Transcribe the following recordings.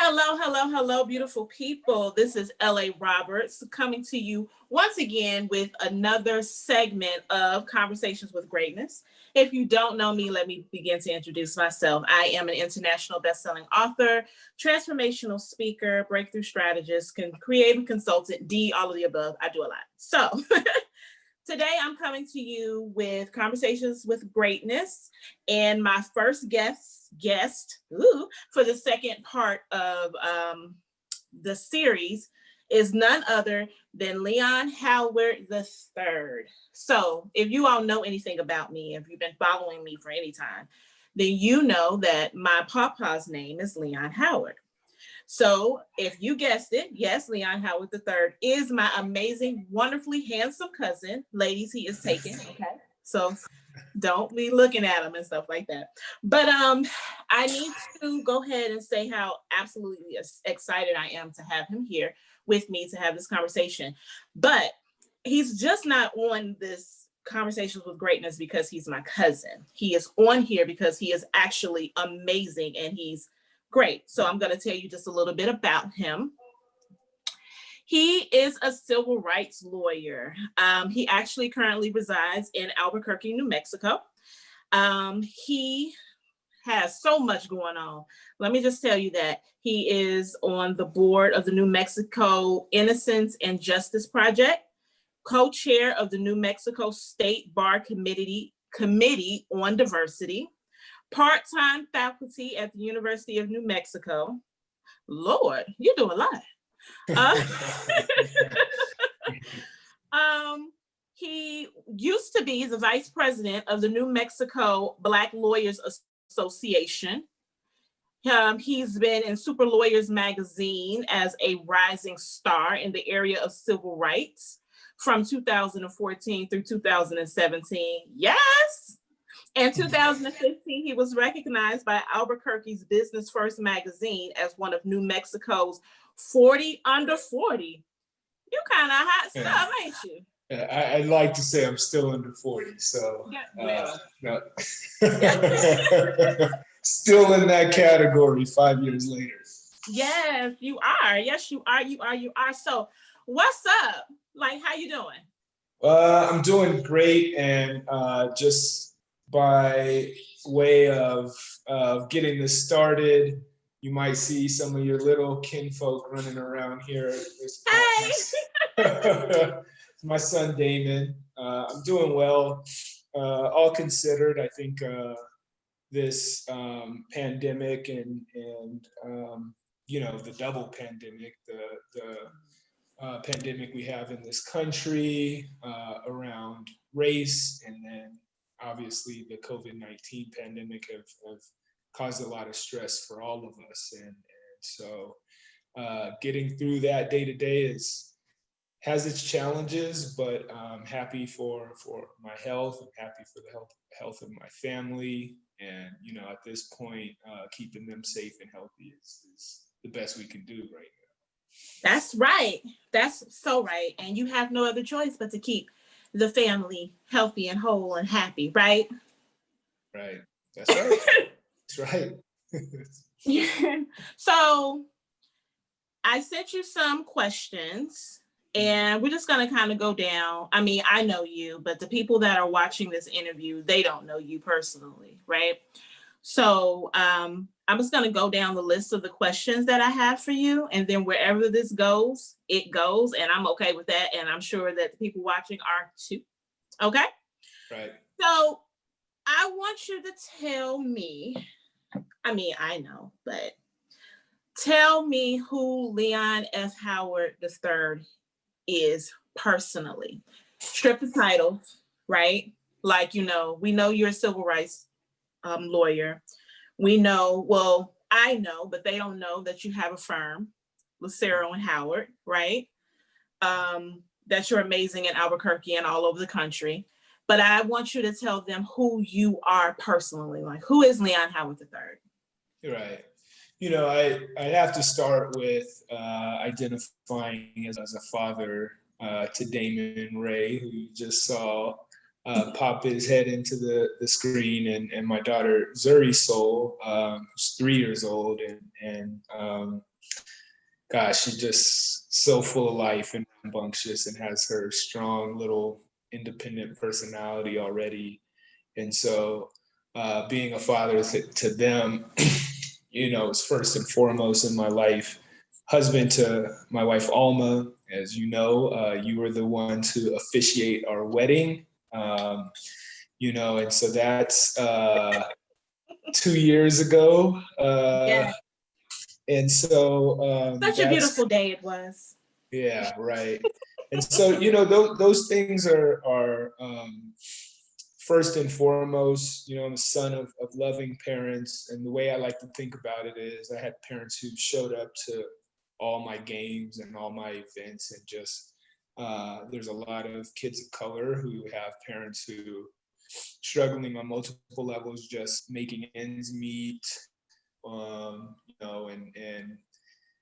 Hello, hello, hello, beautiful people. This is LA Roberts coming to you once again with another segment of Conversations with Greatness. If you don't know me, let me begin to introduce myself. I am an international best-selling author, transformational speaker, breakthrough strategist, creative consultant, all of the above. I do a lot. So today I'm coming to you with Conversations with Greatness, and my first guest for the second part of the series is none other than Leon Howard III. So if you all know anything about me, if you've been following me for any time, then you know that my papa's name is Leon Howard. So if you guessed it, yes, Leon Howard III is my amazing, wonderfully handsome cousin. Ladies, he is taken, okay? So don't be looking at him and stuff like that. But I need to go ahead and say how absolutely excited I am to have him here with me to have this conversation. But he's just not on this Conversations with Greatness because he's my cousin. He is on here because he is actually amazing and he's great. So I'm going to tell you just a little bit about him. He is a civil rights lawyer. He actually currently resides in Albuquerque, New Mexico. He has so much going on. Let me just tell you that he is on the board of the New Mexico Innocence and Justice Project, co-chair of the New Mexico State Bar Committee on Diversity, part-time faculty at the University of New Mexico. Lord, you do a lot. He used to be the vice president of the New Mexico Black Lawyers Association. He's been in Super Lawyers magazine as a rising star in the area of civil rights from 2014 through 2017. Yes! In 2015, he was recognized by Albuquerque's Business First magazine as one of New Mexico's 40 under 40. You kind of hot stuff, ain't you? I'd like to say I'm still under 40, so no. Still in that category 5 years later. Yes, you are. Yes, you are. You are. So what's up? Like, how you doing? I'm doing great, and just by way of getting this started, you might see some of your little kinfolk running around here. Hey! My son Damon. I'm doing well. All considered, I think this pandemic and the double pandemic, the pandemic we have in this country around race, and then obviously the COVID-19 pandemic have caused a lot of stress for all of us, and so getting through that day to day has its challenges, but I'm happy for my health. I'm happy for the health of my family, and at this point, keeping them safe and healthy is the best we can do right now. That's right. That's so right. And you have no other choice but to keep the family healthy and whole and happy, right? Right. That's right. That's right. So I sent you some questions and we're just going to kind of go down. I mean, I know you, but the people that are watching this interview, they don't know you personally, right? So I'm just going to go down the list of the questions that I have for you. And then wherever this goes, it goes. And I'm okay with that. And I'm sure that the people watching are too. Okay? Right. So I want you to tell me, I mean, I know, but tell me who Leon F. Howard III is personally. Strip the titles, right? Like, we know you're a civil rights lawyer. We know, well, I know, but they don't know that you have a firm, Lucero and Howard, right? That you're amazing in Albuquerque and all over the country. But I want you to tell them who you are personally. Like, who is Leon Howard III? Right. I'd have to start with identifying as a father to Damon Ray, who you just saw. pop his head into the screen, and my daughter Zuri Soul, who's 3 years old, and gosh, she's just so full of life and rambunctious and has her strong little independent personality already. And so being a father to them, is first and foremost in my life. Husband to my wife, Alma, as you know, you were the one to officiate our wedding. And so that's 2 years ago. Yeah. And so Such a beautiful day it was. Yeah, right. And so, those things are first and foremost. I'm the son of loving parents. And the way I like to think about it is I had parents who showed up to all my games and all my events. And just, there's a lot of kids of color who have parents who struggling on multiple levels, just making ends meet, and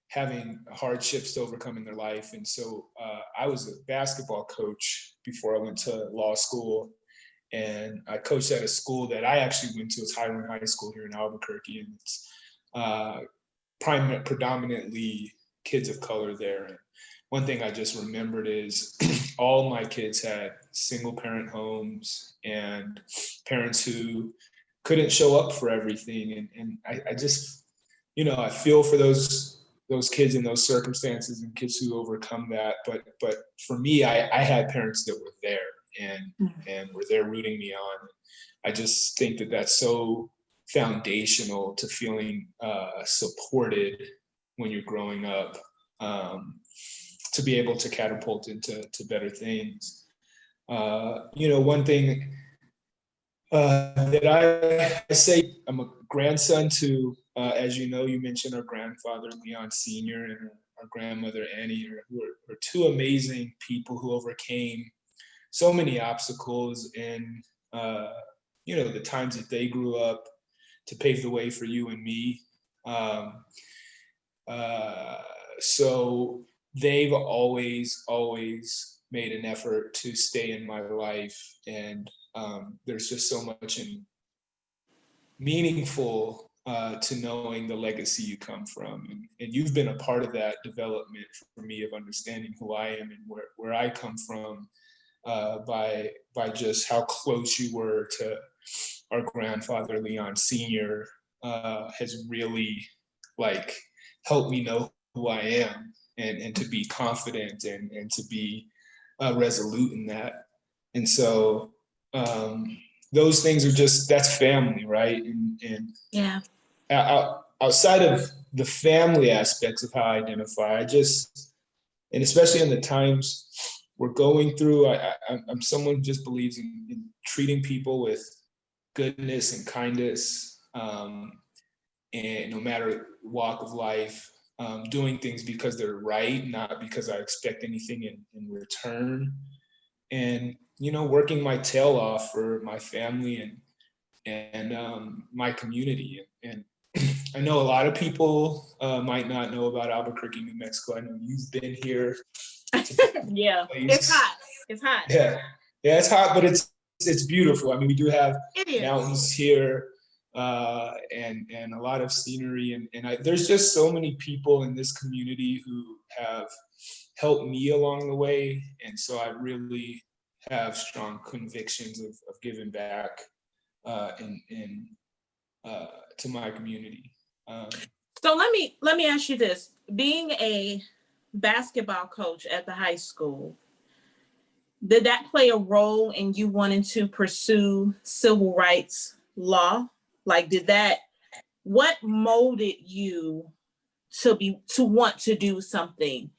having hardships to overcome in their life. And so I was a basketball coach before I went to law school. And I coached at a school that I actually went to. It's Highland High School here in Albuquerque. And it's predominantly kids of color there. And one thing I just remembered is all my kids had single parent homes and parents who couldn't show up for everything. And I just, I feel for those kids in those circumstances and kids who overcome that. But for me, I had parents that were there and were there rooting me on. I just think that that's so foundational to feeling supported when you're growing up, to be able to catapult into better things. One thing that I say, I'm a grandson to, as you know, you mentioned our grandfather, Leon Sr., and our grandmother, Annie, who are two amazing people who overcame so many obstacles in, the times that they grew up to pave the way for you and me. So they've always made an effort to stay in my life. And there's just so much meaningful to knowing the legacy you come from. And you've been a part of that development for me of understanding who I am and where I come from, by just how close you were to our grandfather, Leon Sr., has really helped me know who I am and to be confident and to be resolute in that. And so those things are that's family, right? And yeah. Outside of the family aspects of how I identify, and especially in the times we're going through, I'm someone who just believes in treating people with goodness and kindness, and no matter walk of life, doing things because they're right, not because I expect anything in return. And, working my tail off for my family and my community. And I know a lot of people might not know about Albuquerque, New Mexico. I know you've been here. Yeah, it's hot. It's hot. Yeah, it's hot, but it's beautiful. I mean, we do have mountains here, and a lot of scenery, and there's just so many people in this community who have helped me along the way, and so I really have strong convictions of giving back to my community. So let me ask you this: being a basketball coach at the high school, did that play a role in you wanting to pursue civil rights law? What molded you to want to do something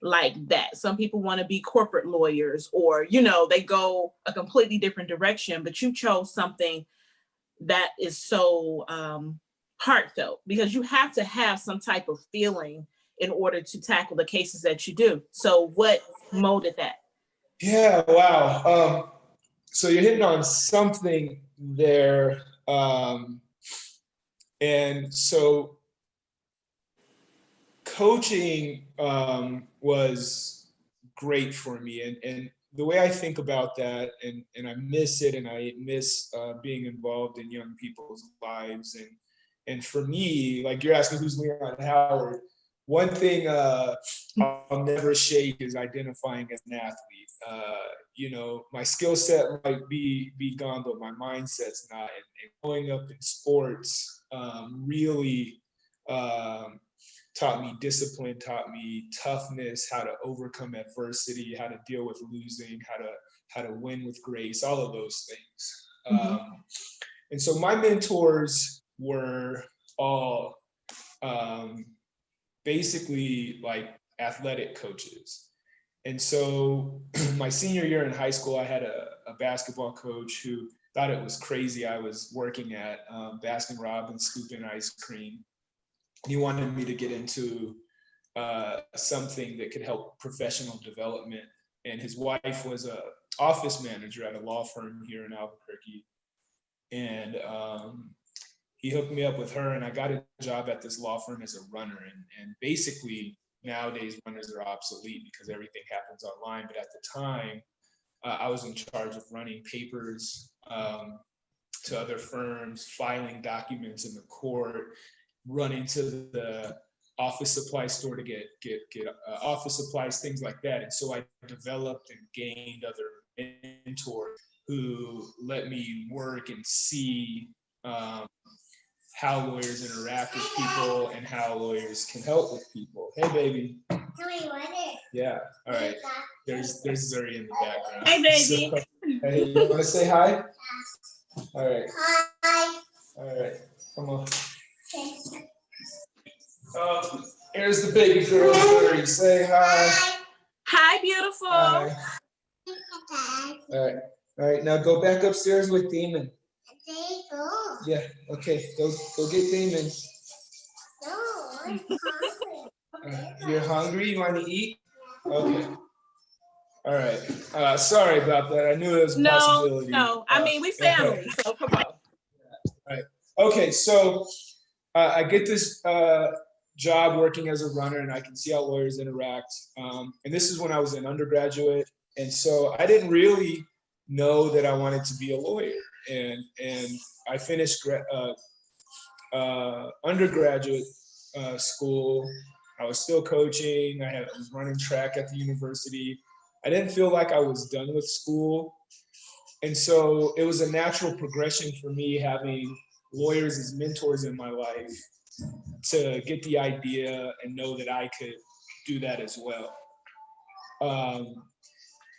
like that? Some people want to be corporate lawyers, or they go a completely different direction, but you chose something that is so heartfelt, because you have to have some type of feeling in order to tackle the cases that you do. So what molded that? Yeah, wow. So you're hitting on something there. And so coaching was great for me. And the way I think about that, and I miss it, and I miss being involved in young people's lives. And for me, like you're asking who's Leon Howard, one thing I'll never shake is identifying as an athlete. You know, my skill set might be gone, but my mindset's not. And growing up in sports really taught me discipline, taught me toughness, how to overcome adversity, how to deal with losing, how to win with grace, all of those things. And so my mentors were all basically like athletic coaches. And so my senior year in high school, I had a basketball coach who thought it was crazy. I was working at Baskin Robbins scooping ice cream. He wanted me to get into something that could help professional development. And his wife was a office manager at a law firm here in Albuquerque. And he hooked me up with her, and I got a job at this law firm as a runner. And basically, nowadays, runners are obsolete because everything happens online. But at the time, I was in charge of running papers to other firms, filing documents in the court, running to the office supply store to get office supplies, things like that. And so I developed and gained other mentors who let me work and see how lawyers interact with people and how lawyers can help with people. Hey, baby. Yeah. All right. There's Zuri in the background. Hey, baby. So, hey, you want to say hi? All right. Hi. All right. Come on. Here's the baby girl, Zuri. Say hi. Hi, beautiful. Hi. All right. All right. Now go back upstairs with Demon. Yeah. Okay. Go get Demon. No, I'm hungry. You're hungry? You want to eat? Okay. All right. Sorry about that. I knew it was a possibility. No. I mean, we family, so come on. All right. Okay. So I get this job working as a runner, and I can see how lawyers interact. And this is when I was an undergraduate, and so I didn't really know that I wanted to be a lawyer. And I finished undergraduate school. I was still coaching. I was running track at the university. I didn't feel like I was done with school. And so it was a natural progression for me having lawyers as mentors in my life to get the idea and know that I could do that as well.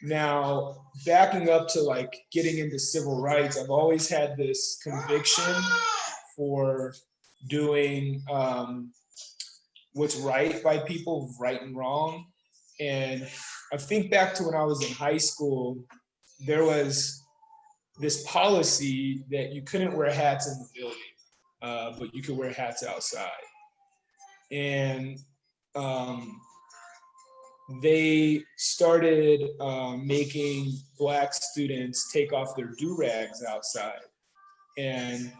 Now, backing up to like getting into civil rights, I've always had this conviction for doing what's right by people, right and wrong. And I think back to when I was in high school, there was this policy that you couldn't wear hats in the building, but you could wear hats outside. And they started making Black students take off their do-rags outside. And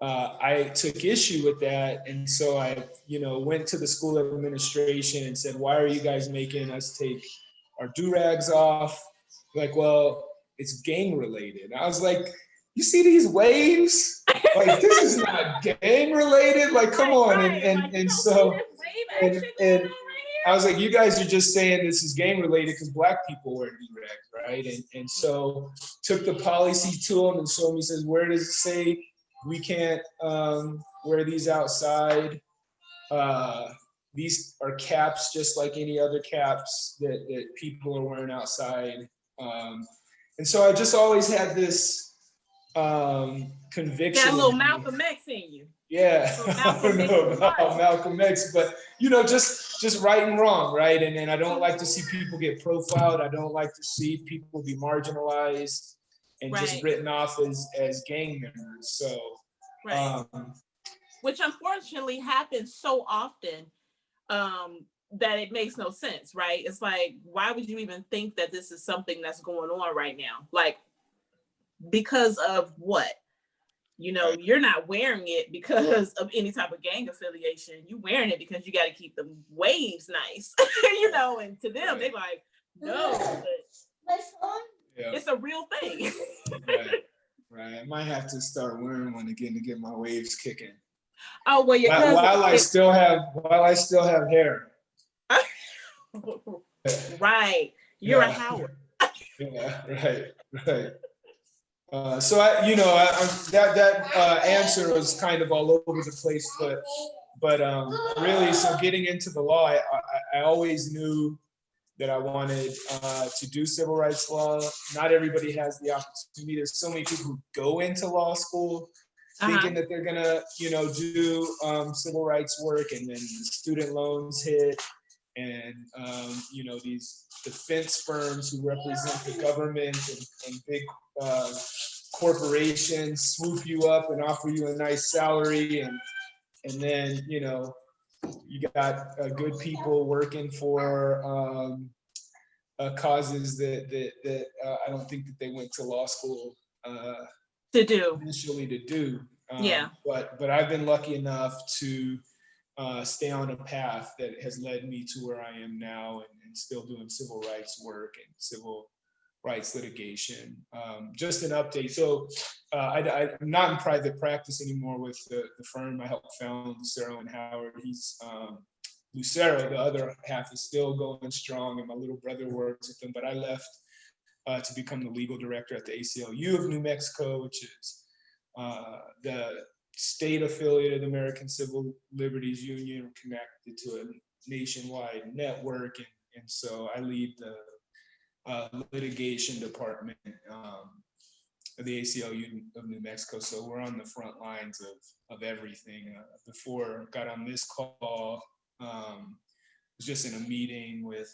I took issue with that. And so I, went to the school administration and said, why are you guys making us take our do-rags off? Like, well, it's gang related. I was like, you see these waves? Like, this is not gang related. Like, come on. And so, and I was like, you guys are just saying this is gang related because Black people wear do-rags, right? And so took the policy to him and showed me, says, where does it say we can't wear these outside? These are caps just like any other caps that people are wearing outside. And so I just always had this conviction. Got a little Malcolm X in you. Yeah, I don't know about Malcolm X, but just right and wrong, right? And I don't like to see people get profiled. I don't like to see people be marginalized and just written off as gang members. So, which unfortunately happens so often that it makes no sense, right? It's like, why would you even think that this is something that's going on right now? Like, because of what? You're not wearing it because of any type of gang affiliation. You're wearing it because you got to keep the waves nice, and to them, they're like, no, but Yeah. It's a real thing. Right. I might have to start wearing one again to get my waves kicking. Oh well, your cousin. While I still have hair. Right. You're a Howard. Yeah. Right. So that answer was kind of all over the place, but really, so getting into the law, I always knew that I wanted to do civil rights law. Not everybody has the opportunity. There's so many people who go into law school thinking that they're gonna, do civil rights work, and then the student loans hit, and these defense firms who represent the government and big corporations swoop you up and offer you a nice salary, and then you got good people working for causes that I don't think that they went to law school to do initially to do. Yeah. But I've been lucky enough to stay on a path that has led me to where I am now, and still doing civil rights work and civil rights litigation. Just an update. So I'm not in private practice anymore with the firm I helped found, Lucero and Howard. He's Lucero, the other half, is still going strong, and my little brother works with them. But I left to become the legal director at the ACLU of New Mexico, which is the state affiliate of the American Civil Liberties Union, connected to a nationwide network. And so I lead the litigation department of the ACLU of New Mexico. So we're on the front lines of everything. Before I got on this call, was just in a meeting with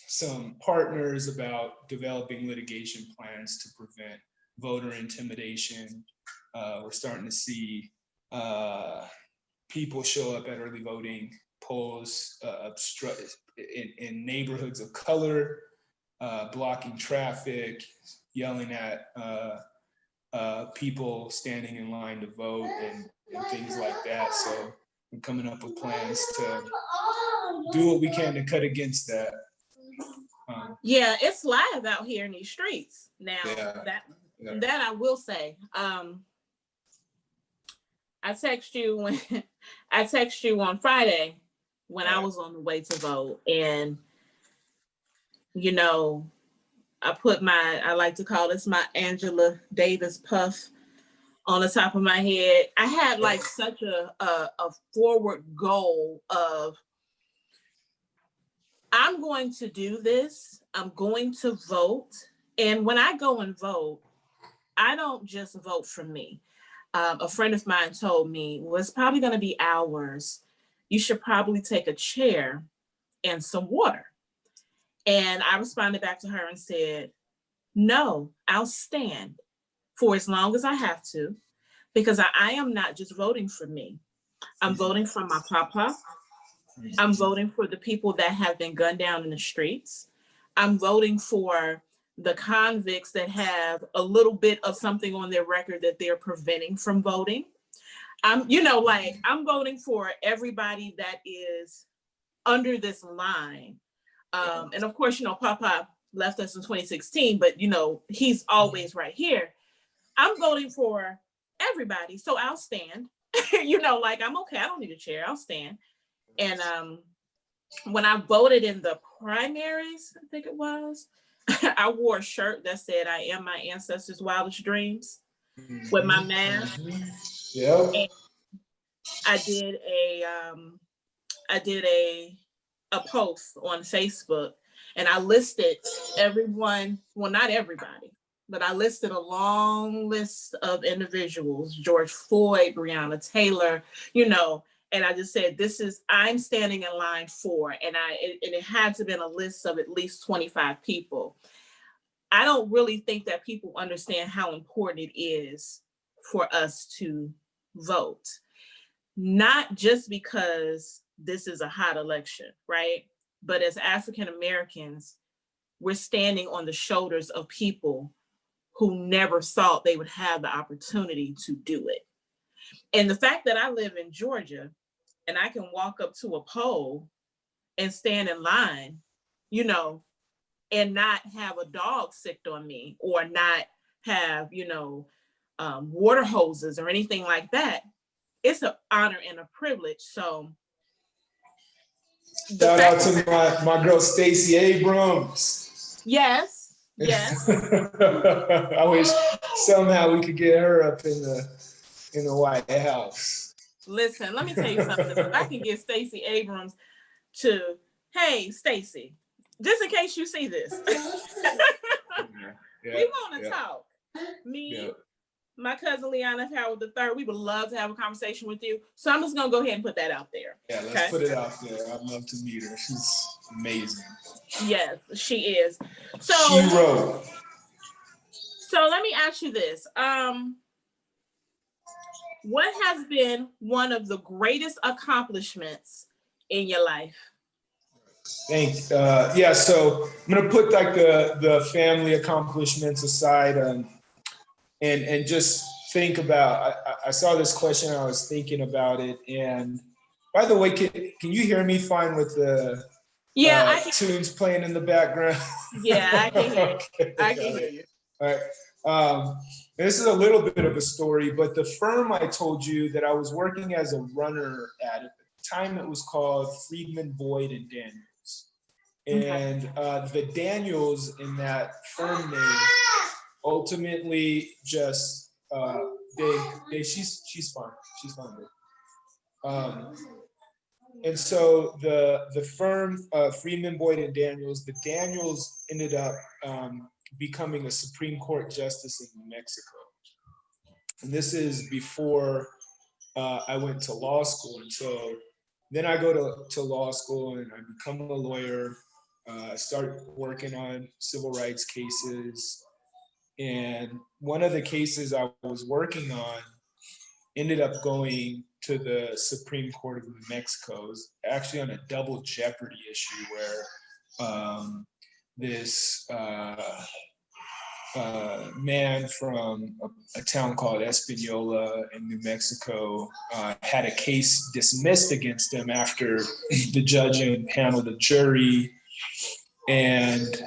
some partners about developing litigation plans to prevent voter intimidation. We're starting to see people show up at early voting polls in neighborhoods of color, blocking traffic, yelling at people standing in line to vote, and things like that. So we're coming up with plans to do what we can to cut against that. Yeah, it's live out here in these streets now. That I will say. I text you on Friday when I was on the way to vote, and I put I like to call this my Angela Davis puff on the top of my head. I had like such a forward goal of, I'm going to do this. I'm going to vote. And when I go and vote, I don't just vote for me. A friend of mine told me, well, it's probably going to be hours. You should probably take a chair and some water. And I responded back to her and said, no, I'll stand for as long as I have to, because I am not just voting for me. I'm voting for my papa. I'm voting for the people that have been gunned down in the streets. I'm voting for the convicts that have a little bit of something on their record that they're preventing from voting. I'm voting for everybody that is under this line. And of course, Papa left us in 2016, but he's always right here. I'm voting for everybody. So I'll stand. I'm okay. I don't need a chair. I'll stand. And when I voted in the primaries, I think it was, I wore a shirt that said, I am my ancestors' wildest dreams, with my mask. Yeah. And I did a post on Facebook, and I listed everyone, well, not everybody, but I listed a long list of individuals, George Floyd, Breonna Taylor, and I just said, I'm standing in line for, and it had to have been a list of at least 25 people. I don't really think that people understand how important it is for us to vote. Not just because this is a hot election, right? But as African Americans, we're standing on the shoulders of people who never thought they would have the opportunity to do it. And the fact that I live in Georgia and I can walk up to a poll and stand in line, and not have a dog sicked on me or not have, water hoses or anything like that. It's an honor and a privilege. So shout out to my girl Stacey Abrams. Yes. I wish somehow we could get her up in the White House. Listen, let me tell you something. If I can get Stacey Abrams to, hey, Stacey, just in case you see this, we want to talk. Me, my cousin Leanna Howard III, we would love to have a conversation with you. So I'm just going to go ahead and put that out there. Yeah, let's put it out there. I'd love to meet her. She's amazing. Yes, she is. So she wrote. So let me ask you this. What has been one of the greatest accomplishments in your life? Thanks. So I'm gonna put like the family accomplishments aside, and just think about. I saw this question. I was thinking about it. And by the way, can you hear me fine with the tunes playing in the background? Yeah, I can hear you. Okay, I can hear you. All right. This is a little bit of a story, but the firm I told you that I was working as a runner at the time, it was called Friedman, Boyd, and Daniels. And the Daniels in that firm name ultimately just she's fine. She's fine. And so the firm Friedman, Boyd, and Daniels, the Daniels ended up becoming a Supreme Court justice in New Mexico. And this is before I went to law school. And so then I go to law school and I become a lawyer. I start working on civil rights cases. And one of the cases I was working on ended up going to the Supreme Court of New Mexico. It was actually on a double jeopardy issue where this man from a town called Espanola in New Mexico had a case dismissed against him after the judge impaneled a jury. And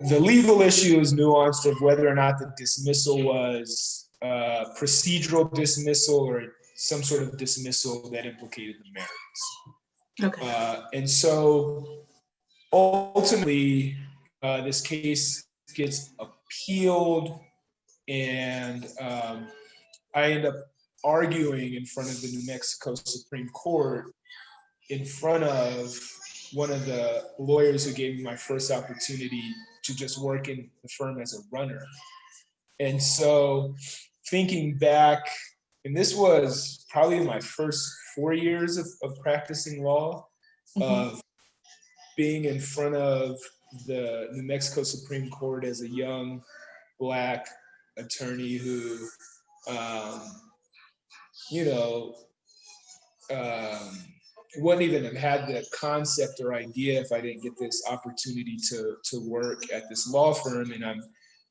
the legal issue is nuanced of whether or not the dismissal was procedural dismissal or some sort of dismissal that implicated the merits. Okay. And so ultimately, this case gets appealed, and I end up arguing in front of the New Mexico Supreme Court in front of one of the lawyers who gave me my first opportunity to just work in the firm as a runner. And so thinking back, and this was probably my first 4 years of practicing law, of being in front of the New Mexico Supreme Court as a young Black attorney who, wouldn't even have had the concept or idea if I didn't get this opportunity to work at this law firm. And I'm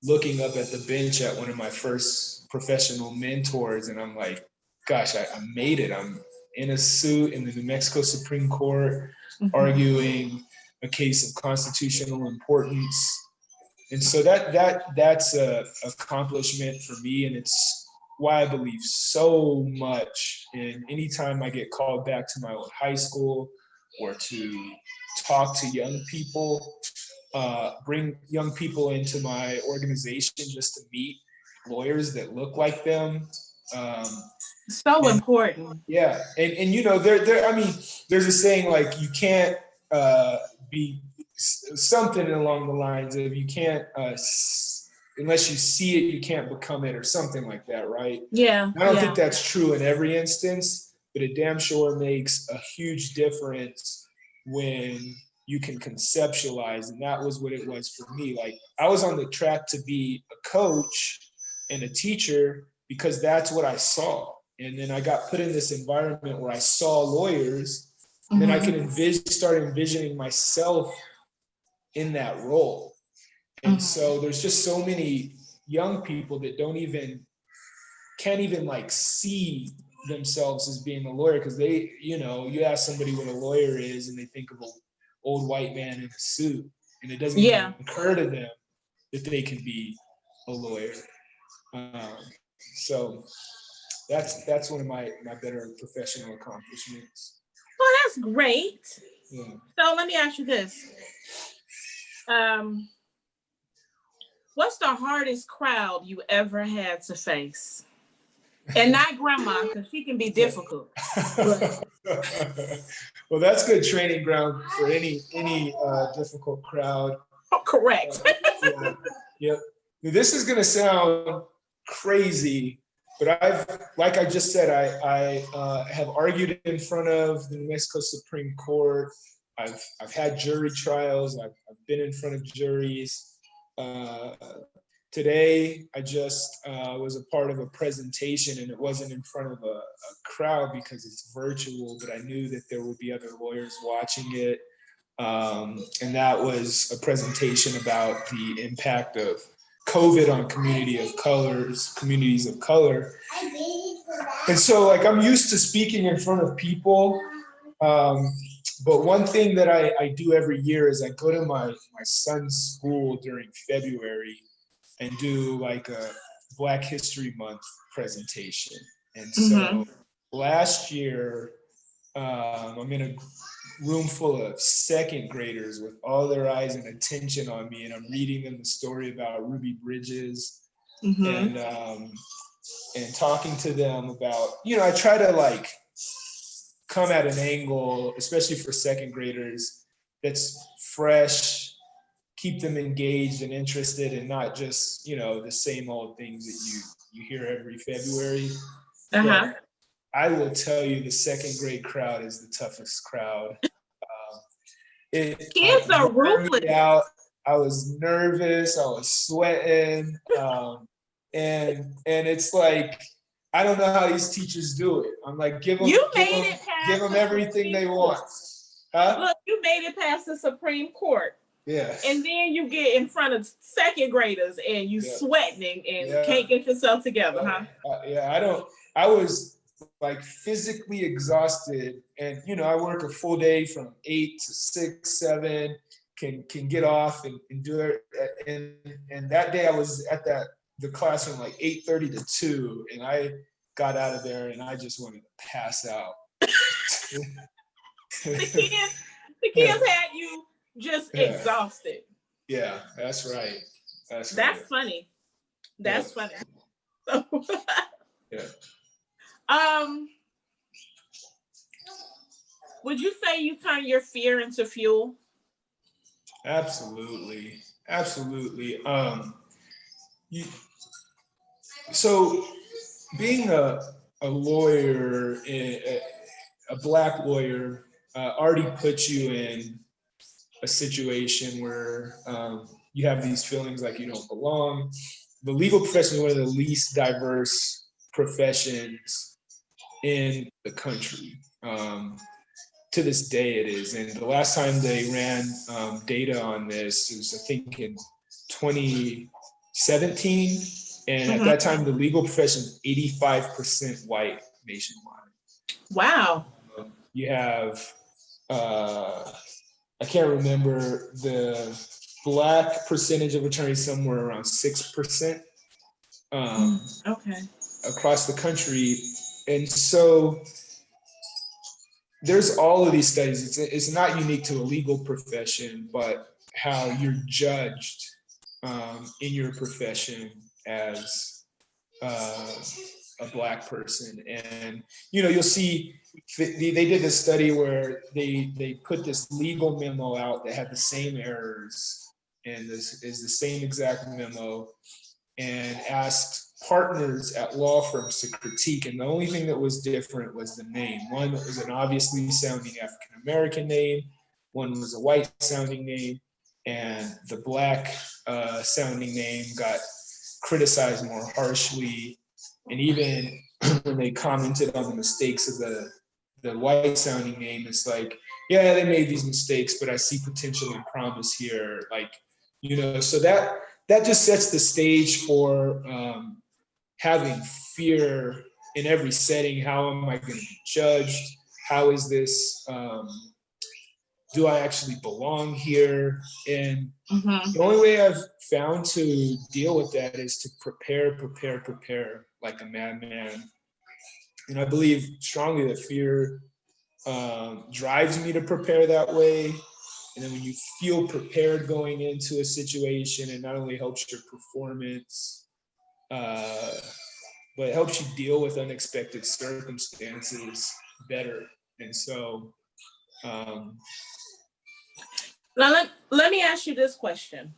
looking up at the bench at one of my first professional mentors, and I'm like, gosh, I made it. I'm in a suit in the New Mexico Supreme Court, arguing a case of constitutional importance. And so that's a accomplishment for me, and it's why I believe so much in anytime I get called back to my old high school or to talk to young people, bring young people into my organization just to meet lawyers that look like them. So important. Yeah, and there's a saying like you can't be something along the lines of you can't unless you see it, you can't become it, or something like that, right? Yeah. I don't think that's true in every instance, but it damn sure makes a huge difference when you can conceptualize, and that was what it was for me. Like, I was on the track to be a coach and a teacher because that's what I saw. And then I got put in this environment where I saw lawyers, and then I could start envisioning myself in that role. And so there's just so many young people that can't even like see themselves as being a lawyer, because they, you ask somebody what a lawyer is and they think of old white man in a suit, and it doesn't Yeah. even occur to them that they can be a lawyer. So that's one of my better professional accomplishments. Well, that's great. Yeah. So let me ask you this. What's the hardest crowd you ever had to face? And not grandma, because she can be difficult. Well, that's good training ground for any difficult crowd. Correct. Yeah. Yep. This is gonna sound crazy, but like I just said, I have argued in front of the New Mexico Supreme Court. I've had jury trials. I've been in front of juries. Today, I just was a part of a presentation, and it wasn't in front of a crowd because it's virtual, but I knew that there would be other lawyers watching it. And that was a presentation about the impact of COVID on communities of color. And so, like, I'm used to speaking in front of people. But one thing that I do every year is I go to my son's school during February and do like a Black History Month presentation. And so last year, I'm in a room full of second graders with all their eyes and attention on me, and I'm reading them the story about Ruby Bridges, and talking to them about, I try to like come at an angle, especially for second graders, that's fresh, keep them engaged and interested, and not just, the same old things that you hear every February. But I will tell you, the second grade crowd is the toughest crowd. Kids are ruthless. I was nervous. I was sweating, and it's like, I don't know how these teachers do it. I'm like, give them everything they want. Huh? Look, you made it past the Supreme Court. Yeah. And then you get in front of second graders and you sweating and can't get yourself together, huh? I was like physically exhausted, and I work a full day from 8 to 6, 7, can get off and do it. And that day I was at the classroom like 8:30 to 2, and I got out of there and I just wanted to pass out. the kids had you just exhausted. Yeah, that's right. That's funny. That's funny. Yeah. Would you say you turn your fear into fuel? Absolutely. So being a lawyer, a Black lawyer, already puts you in a situation where you have these feelings like you don't belong. The legal profession is one of the least diverse professions in the country. To this day it is. And the last time they ran data on this, it was I think in 2017. And at that time, the legal profession was 85% white nationwide. Wow. You have, I can't remember the Black percentage of attorneys, somewhere around 6%. Across the country. And so there's all of these studies. It's not unique to the legal profession, but how you're judged in your profession as a Black person. And you'll see they did this study where they put this legal memo out that had the same errors, and this is the same exact memo, and asked partners at law firms to critique, and the only thing that was different was the name. One was an obviously sounding African American name, one was a white sounding name, and the Black sounding name got criticized more harshly. And even when they commented on the mistakes of the white sounding name, it's like, yeah, they made these mistakes, but I see potential and promise here. Like, so that just sets the stage for having fear in every setting. How am I going to be judged? How is this do I actually belong here? And Mm-hmm. the only way I've found to deal with that is to prepare like a madman. And I believe strongly that fear drives me to prepare that way. And then when you feel prepared going into a situation, it not only helps your performance, but it helps you deal with unexpected circumstances better. And so, now let me ask you this question,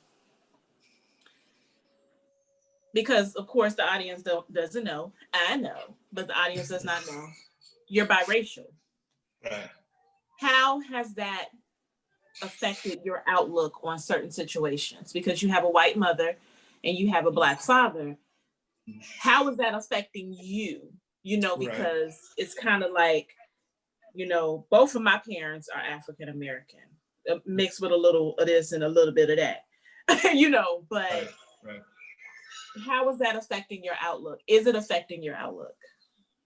because of course the audience doesn't know. I know, but the audience does not know. You're biracial. right. How has that affected your outlook on certain situations? Because you have a white mother and you have a Black father. How is that affecting you? You know, because Right. it's kind of like, you know, both of my parents are African American, mixed with a little of this and a little bit of that, you know, but Right. how is that affecting your outlook? Is it affecting your outlook?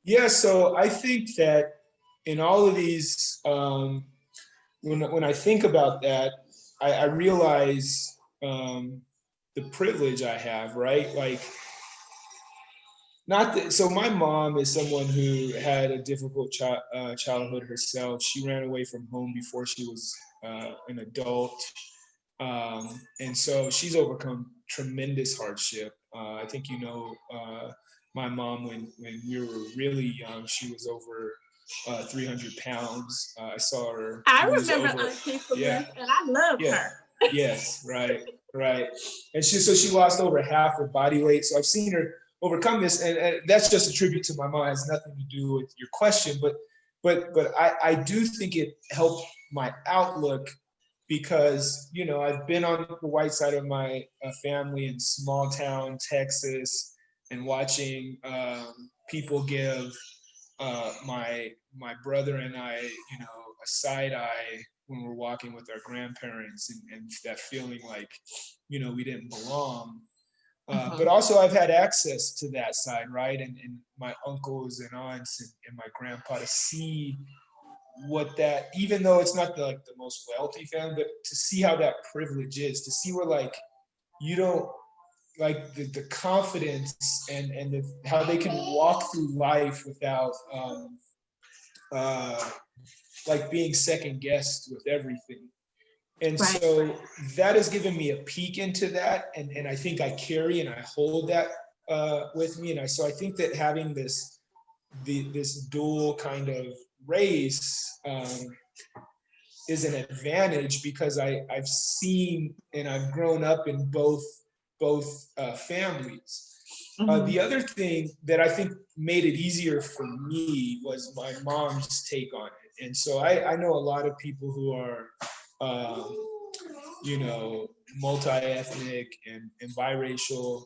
Yeah, so I think that in all of these, when I think about that, I realize the privilege I have, right? Like, not that, so my mom is someone who had a difficult childhood herself. She ran away from home before she was an adult. And so she's overcome tremendous hardship. I think, you know, my mom, when we were really young, she was over 300 pounds. I saw her I lose remember over, Auntie yeah, Celeste, and I loved yeah, her. yes, right. And she lost over half her body weight. So I've seen her overcome this, and that's just a tribute to my mom. It has nothing to do with your question, but I do think it helped my outlook, because, you know, I've been on the white side of my family in small town Texas, and watching people give my brother and I, you know, a side eye when we're walking with our grandparents, and that feeling like, you know, we didn't belong. But also I've had access to that side, right? And my uncles and aunts and my grandpa, to see what that, even though it's not like the most wealthy family, but to see how that privilege is, to see where, like, you don't, like, the confidence and how they can walk through life without uh, like being second guessed with everything. And Right. so that has given me a peek into that, and I think I carry and I hold that with me. So I think that having this dual kind of race is an advantage, because I've seen and I've grown up in both families. The other thing that I think made it easier for me was my mom's take on it. And so I know a lot of people who are, you know, multi-ethnic and biracial,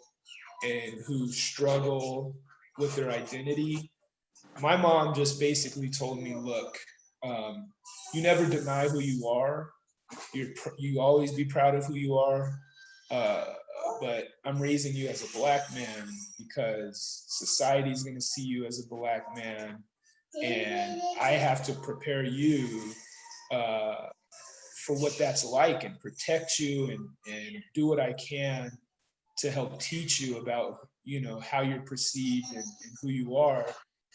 and who struggle with their identity. My mom just basically told me, look, you never deny who you are. You always be proud of who you are. But I'm raising you as a Black man because society is going to see you as a Black man, and I have to prepare you for what that's like, and protect you, and do what I can to help teach you about, you know, how you're perceived, and who you are.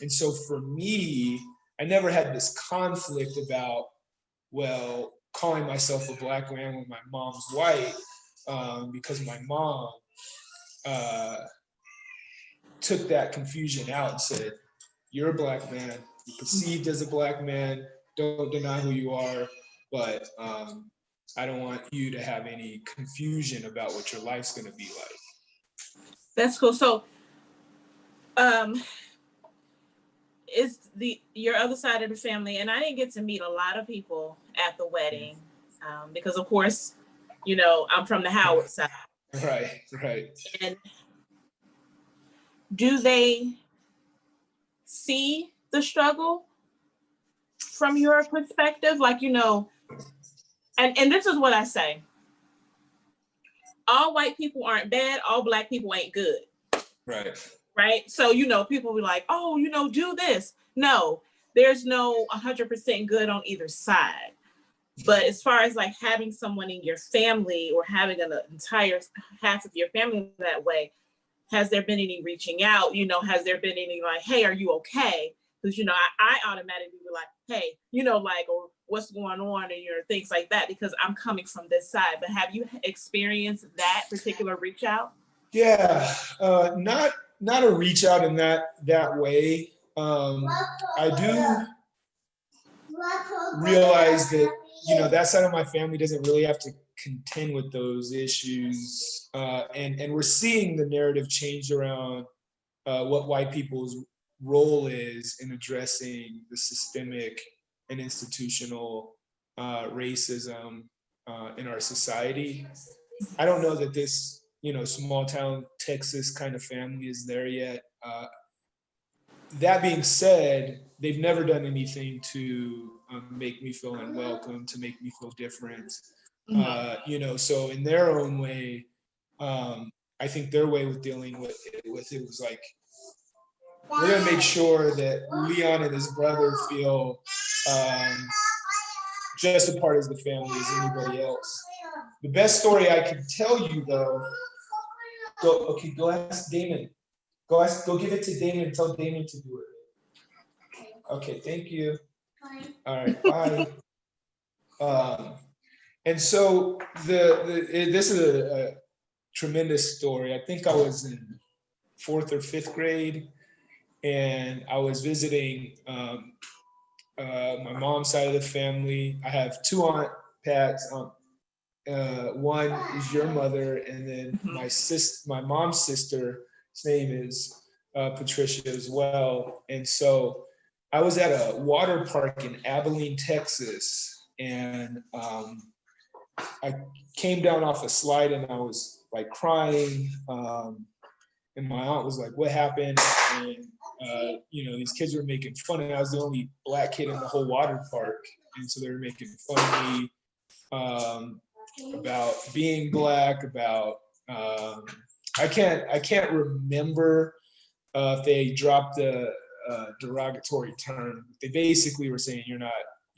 And so for me, I never had this conflict about, well, calling myself a Black man when my mom's white, because my mom took that confusion out and said, you're a Black man, you're perceived as a Black man, don't deny who you are, but I don't want you to have any confusion about what your life's going to be like. That's cool. So is your other side of the family, and I didn't get to meet a lot of people at the wedding, because of course, you know, I'm from the Howard side. Right. And do they see the struggle from your perspective? Like, you know, and this is what I say. All white people aren't bad, all Black people ain't good. Right? So, you know, people be like, oh, you know, do this. No, there's no 100% good on either side. But as far as like having someone in your family or having an entire half of your family that way, has there been any reaching out? You know, has there been any like, hey, are you okay? Because, you know, I automatically be like, hey, you know, like, or what's going on and things like that, because I'm coming from this side. But have you experienced that particular reach out? Yeah, not a reach out in that way. I do realize that, you know, that side of my family doesn't really have to contend with those issues, and we're seeing the narrative change around what white people's role is in addressing the systemic and institutional racism in our society. I don't know that this, you know, small town Texas kind of family is there yet. That being said, they've never done anything to make me feel unwelcome, to make me feel different. You know, so in their own way, I think their way with dealing with it was like, we're gonna make sure that Leon and his brother feel just a part of the family as anybody else. The best story I can tell you, though, go ask Damon. Go give it to Damon. Tell Damon to do it. Okay, thank you. All right, bye. And so this is a tremendous story. I think I was in 4th or 5th grade, and I was visiting my mom's side of the family. I have 2 Aunt Pats. One is your mother, and then my mom's sister. His name is Patricia as well. And so I was at a water park in Abilene, Texas, and I came down off a slide and I was like crying. And my aunt was like, "What happened?" And you know, these kids were making fun, and I was the only black kid in the whole water park, and so they were making fun of me about being black. About I can't remember if they dropped a derogatory term. They basically were saying you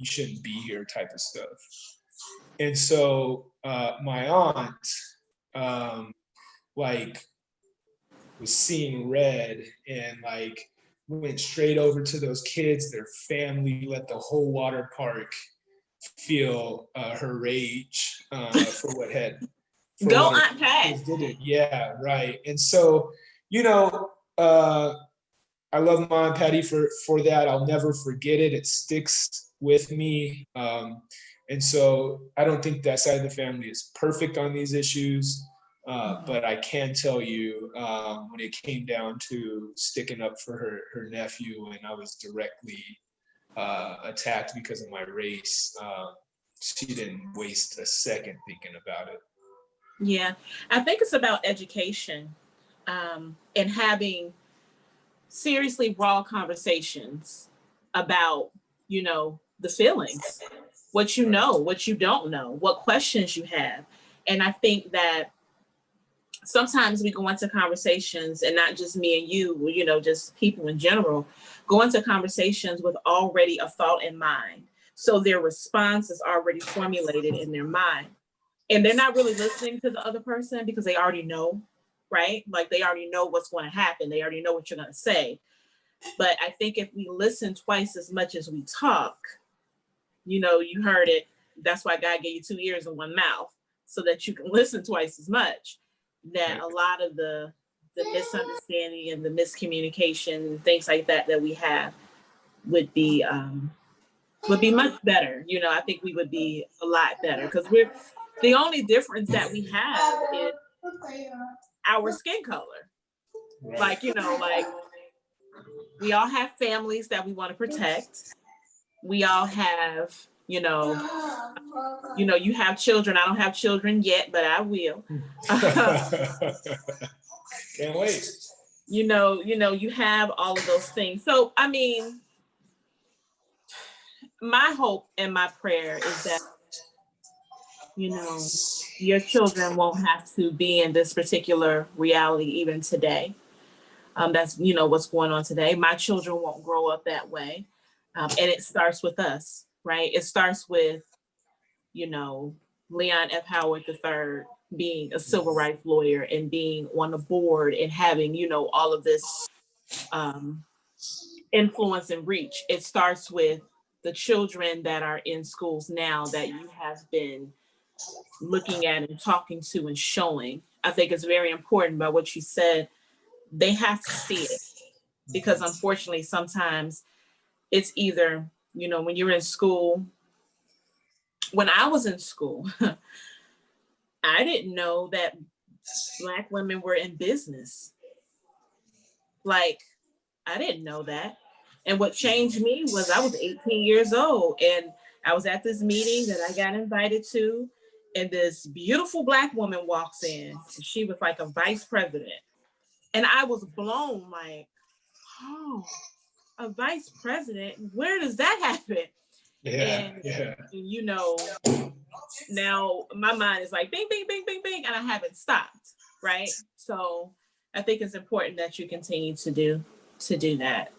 shouldn't be here type of stuff. And so my aunt like was seeing red and like went straight over to those kids, their family, let the whole water park feel her rage for what had Go Aunt Pat. did it. Yeah, right. And so, you know, I love my Aunt Patty for that. I'll never forget it. It sticks with me. And so I don't think that side of the family is perfect on these issues. But I can tell you, when it came down to sticking up for her nephew, and I was directly attacked because of my race, she didn't waste a second thinking about it. Yeah, I think it's about education and having seriously raw conversations about, you know, the feelings, what you know, what you don't know, what questions you have. And I think that sometimes we go into conversations, and not just me and you know, just people in general, go into conversations with already a thought in mind. So their response is already formulated in their mind. And they're not really listening to the other person because they already know, right? Like they already know what's going to happen. They already know what you're going to say. But I think if we listen twice as much as we talk, you know, you heard it. That's why God gave you 2 ears and 1 mouth, so that you can listen twice as much. That a lot of the misunderstanding and the miscommunication and things like that we have would be much better. You know, I think we would be a lot better, because we're the only difference that we have is our skin color. Right. Like, you know, like we all have families that we want to protect. We all have, you know, you have children. I don't have children yet, but I will. Can't wait. You know, you have all of those things. So, I mean, my hope and my prayer is that, you know, your children won't have to be in this particular reality even today. That's, you know, what's going on today. My children won't grow up that way. And it starts with us, right? It starts with you know, Leon F. Howard III being a civil rights lawyer and being on the board and having, you know, all of this um, influence and reach. It starts with the children that are in schools now that you have been looking at and talking to and showing. I think it's very important by what you said. They have to see it because unfortunately, sometimes it's either, you know, when you're in school, when I was in school, I didn't know that Black women were in business. Like, I didn't know that. And what changed me was I was 18 years old and I was at this meeting that I got invited to. And this beautiful Black woman walks in. She was like a vice president. And I was blown, like, oh, a vice president? Where does that happen? Yeah, And, yeah. you know, now my mind is like bing, bing, bing, bing, bing, and I haven't stopped, right? So I think it's important that you continue to do that.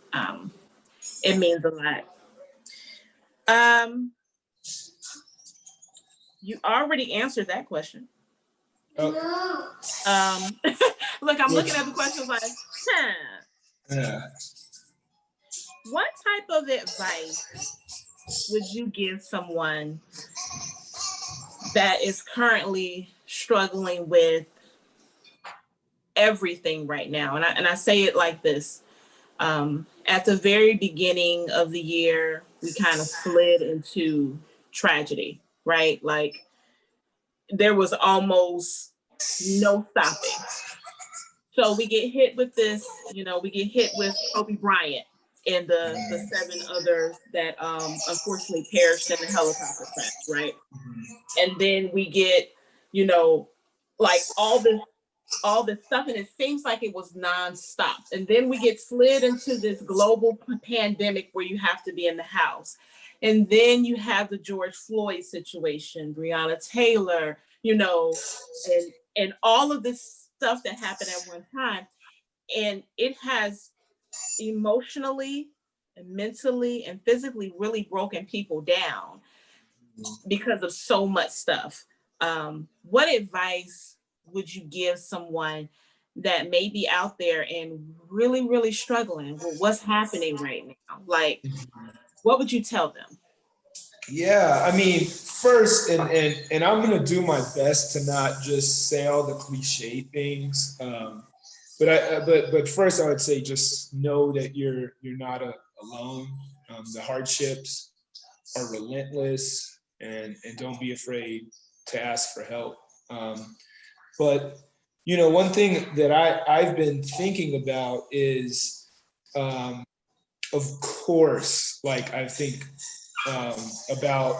It means a lot. Um, you already answered that question. Oh, Look, I'm looking which, at the questions like, huh. yeah. What type of advice would you give someone that is currently struggling with everything right now? And I say it like this. At the very beginning of the year, we kind of slid into tragedy, right? Like there was almost no stopping. So we get hit with this, you know, we get hit with Kobe Bryant and the seven others that unfortunately perished in the helicopter crash, right? And then we get, you know, like all this stuff, and it seems like it was nonstop. And then we get slid into this global pandemic where you have to be in the house. And then you have the George Floyd situation, Breonna Taylor, you know, and all of this stuff that happened at one time. And it has emotionally and mentally and physically really broken people down because of so much stuff. What advice would you give someone that may be out there and really, really struggling with what's happening right now? Like, what would you tell them? Yeah, I mean, first, and I'm gonna do my best to not just say all the cliche things. But first, I would say just know that you're not alone. The hardships are relentless, and don't be afraid to ask for help. But you know, one thing that I've been thinking about is, of course, like I think about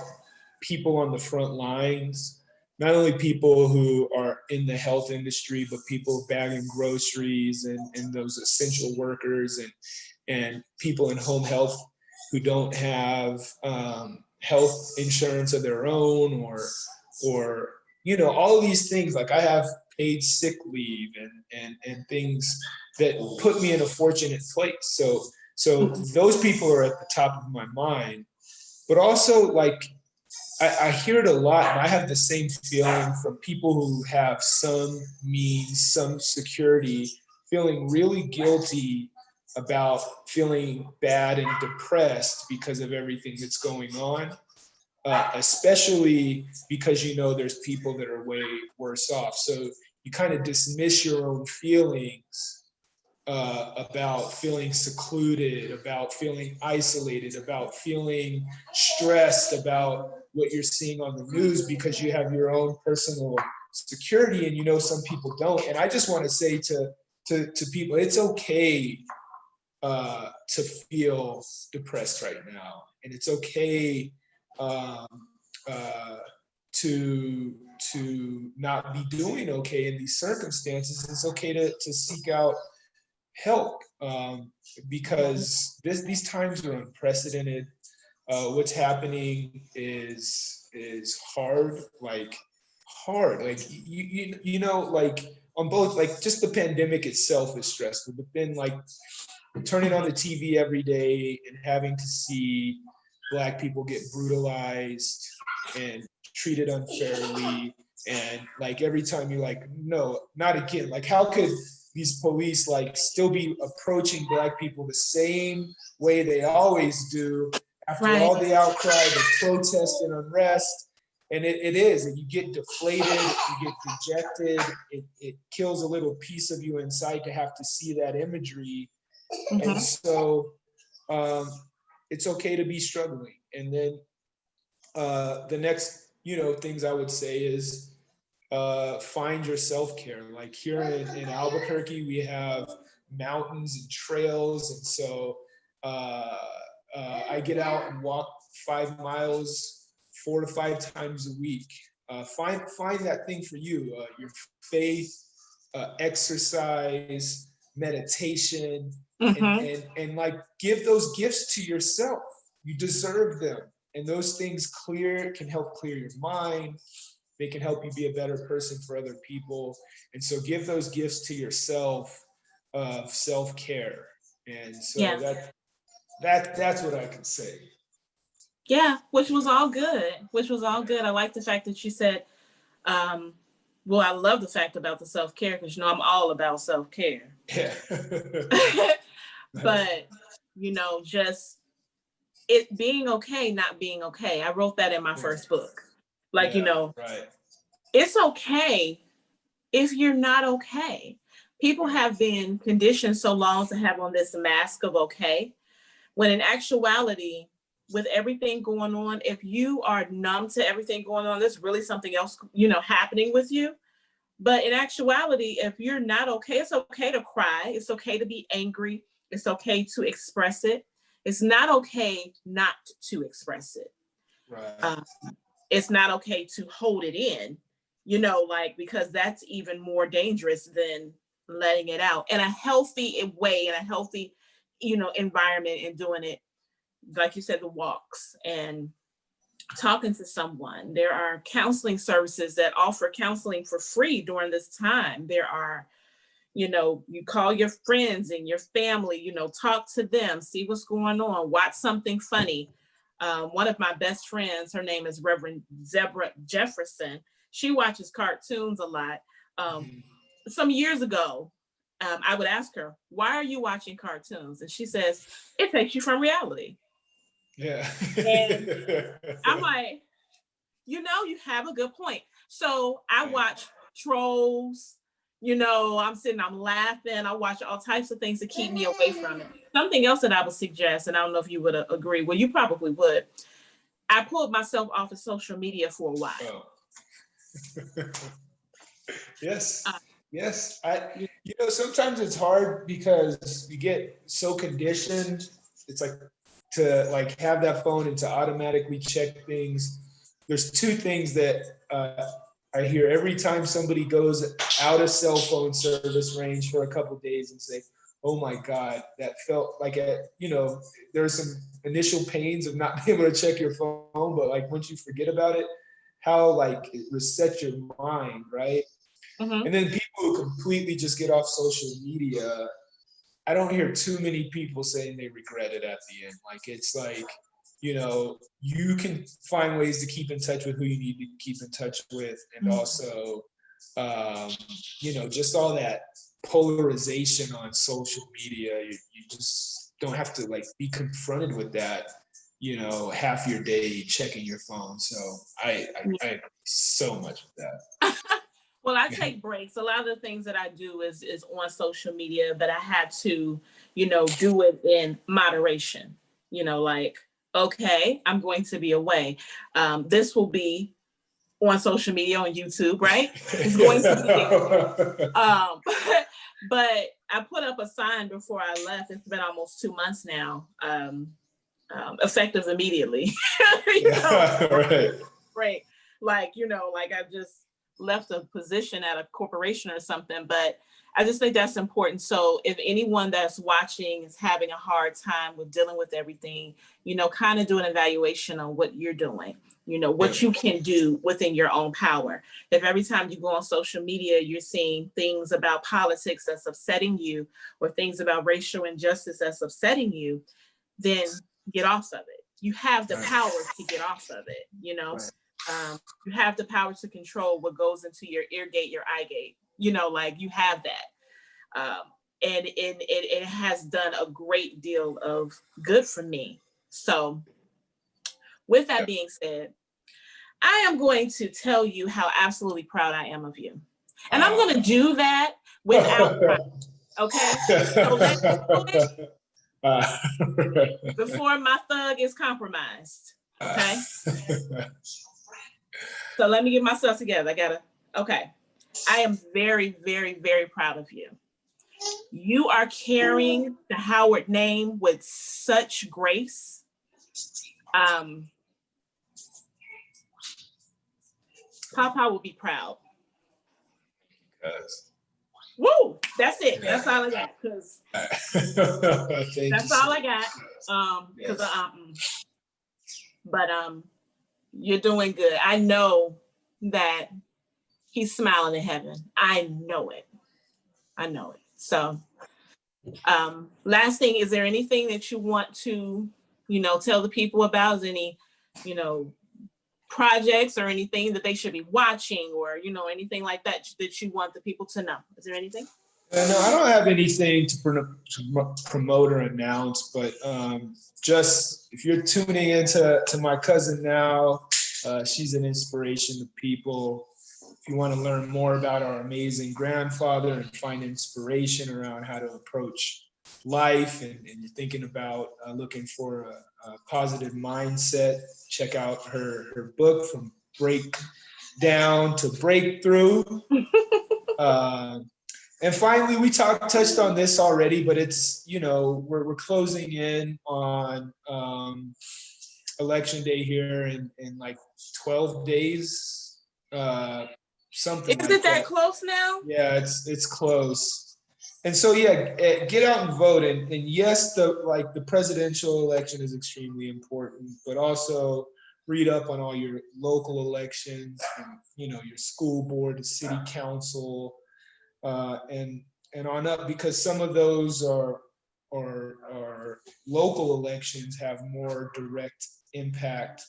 people on the front lines, not only people who are in the health industry, but people bagging groceries and those essential workers and people in home health who don't have health insurance of their own, or you know, all of these things. Like I have paid sick leave and things that put me in a fortunate place. So those people are at the top of my mind. But also, like, I hear it a lot, and I have the same feeling from people who have some means, some security, feeling really guilty about feeling bad and depressed because of everything that's going on, especially because you know there's people that are way worse off. So you kind of dismiss your own feelings about feeling secluded, about feeling isolated, about feeling stressed about what you're seeing on the news because you have your own personal security, and you know some people don't. And I just want to say to people, it's okay to feel depressed right now, and it's okay um, to not be doing okay in these circumstances. It's okay to seek out help, because these times are unprecedented. What's happening is hard. Like you know, like on both, like just the pandemic itself is stressful, but then like turning on the TV every day and having to see Black people get brutalized and treated unfairly. And like every time you're like, no, not again. Like, how could these police like still be approaching Black people the same way they always do after all the outcry, the protest and unrest? And it is, and you get deflated, you get dejected. It kills a little piece of you inside to have to see that imagery. And so it's okay to be struggling. And then the next, things I would say is find your self-care. Like here in Albuquerque, we have mountains and trails. And so I get out and walk 5 miles 4 to 5 times a week. Find that thing for you, your faith, exercise, meditation, and like give those gifts to yourself. You deserve them. And those things can help clear your mind. They can help you be a better person for other people. And so give those gifts to yourself of self-care. And so that's what I can say. Yeah, which was all good. I like the fact that you said, well, I love the fact about the self-care because, I'm all about self-care. Yeah. But, just it being okay, not being okay. I wrote that in my first book. Like, it's okay if you're not okay. People have been conditioned so long to have on this mask of okay, when in actuality, with everything going on, if you are numb to everything going on, there's really something else, happening with you. But in actuality, if you're not okay, it's okay to cry. It's okay to be angry. It's okay to express it. It's not okay not to express it. Right. It's not okay to hold it in, because that's even more dangerous than letting it out in a healthy way, in a healthy, environment, and doing it, like you said, the walks and talking to someone. There are counseling services that offer counseling for free during this time. There are, you call your friends and your family, talk to them, see what's going on, watch something funny. One of my best friends, her name is Reverend Zebra Jefferson. She watches cartoons a lot. Some years ago, I would ask her, why are you watching cartoons? And she says, it takes you from reality. Yeah. And I'm like, you have a good point. So I watch Trolls, I'm laughing. I watch all types of things to keep me away from it. Something else that I would suggest, and I don't know if you would agree, well, you probably would. I pulled myself off of social media for a while. Oh. Yes. Yes. Sometimes it's hard because you get so conditioned. It's like to like have that phone and to automatically check things. There's 2 things that I hear every time somebody goes out of cell phone service range for a couple of days and say, oh my God, that felt like there's some initial pains of not being able to check your phone, but like once you forget about it, how like it resets your mind, right? And then people who completely just get off social media, I don't hear too many people saying they regret it at the end. Like, it's like, you can find ways to keep in touch with who you need to keep in touch with. And also, just all that polarization on social media, you just don't have to like be confronted with that, half your day checking your phone. So I agree so much with that. Well, I take breaks. A lot of the things that I do is on social media, but I had to, do it in moderation. Like, okay, I'm going to be away. This will be on social media, on YouTube, right? It's going to be there. But I put up a sign before I left. It's been almost 2 months now. Effective immediately. Right. Right. Like, like I just left a position at a corporation or something, but I just think that's important. So if anyone that's watching is having a hard time with dealing with everything, kind of do an evaluation on what you're doing, what you can do within your own power. If every time you go on social media, you're seeing things about politics that's upsetting you or things about racial injustice that's upsetting you, then get off of it. You have the power to get off of it, Right. You have the power to control what goes into your ear gate, your eye gate. You know, like you have that. And it has done a great deal of good for me. So with that being said, I am going to tell you how absolutely proud I am of you. And I'm going to do that without pride. Okay? So let me do it before my thug is compromised. Okay? So let me get myself together. Okay. I am very, very, very proud of you. You are carrying the Howard name with such grace. Papa will be proud. Woo! That's it. That's all I got. Cause that's all I got. But you're doing good. I know that he's smiling in heaven. I know it. So, last thing, is there anything that you want to, tell the people about? Is any, projects or anything that they should be watching, or, anything like that that you want the people to know? Is there anything? No, I don't have anything to promote or announce, but just if you're tuning into my cousin now, she's an inspiration to people. If you want to learn more about our amazing grandfather and find inspiration around how to approach life, and you're thinking about looking for a positive mindset, check out her book, From Breakdown to Breakthrough. And finally, we touched on this already, but it's, we're closing in on election day here in like 12 days, something like that. Is it that close now? Yeah, it's close. And so, yeah, get out and vote. And yes, the presidential election is extremely important, but also read up on all your local elections, and, your school board, the city council, and on up, because some of those are local elections have more direct impact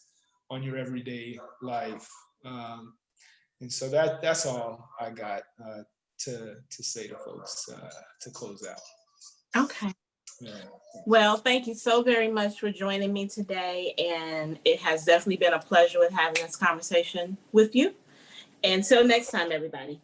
on your everyday life. And so that's all I got to say to folks to close out. Okay. Yeah. Well, thank you so very much for joining me today. And it has definitely been a pleasure with having this conversation with you. Until next time, everybody.